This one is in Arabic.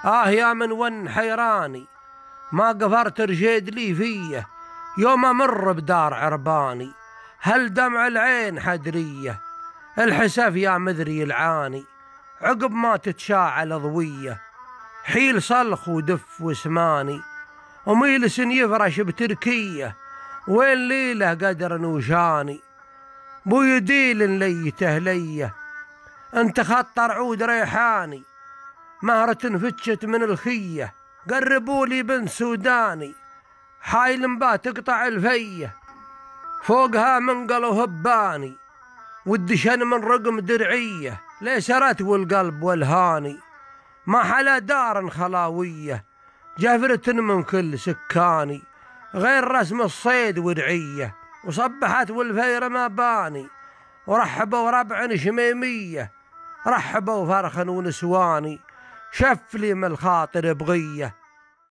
يا من ون حيراني، ما قفرت رشيد لي فيه يوم أمر بدار عرباني. هل دمع العين حدرية الحسف يا مذري العاني، عقب ما تتشاعل ضوية حيل صلخ ودف وسماني. وميلس يفرش بتركية وين ليله قدر نوشاني، بو يديل ليته ليه انت خطر عود ريحاني. مهرة فتشت من الخية قربولي بن سوداني، حايل مبا تقطع الفيه فوقها منقلو هباني. والدشن من رقم درعيه ليسرت والقلب والهاني، ما حلا دار خلاويه جفرة من كل سكاني. غير رسم الصيد ودعيه وصبحت والفير ما باني. ورحبوا ربع شميميه رحبوا فرخ ونسواني، شف لي من الخاطر بغيه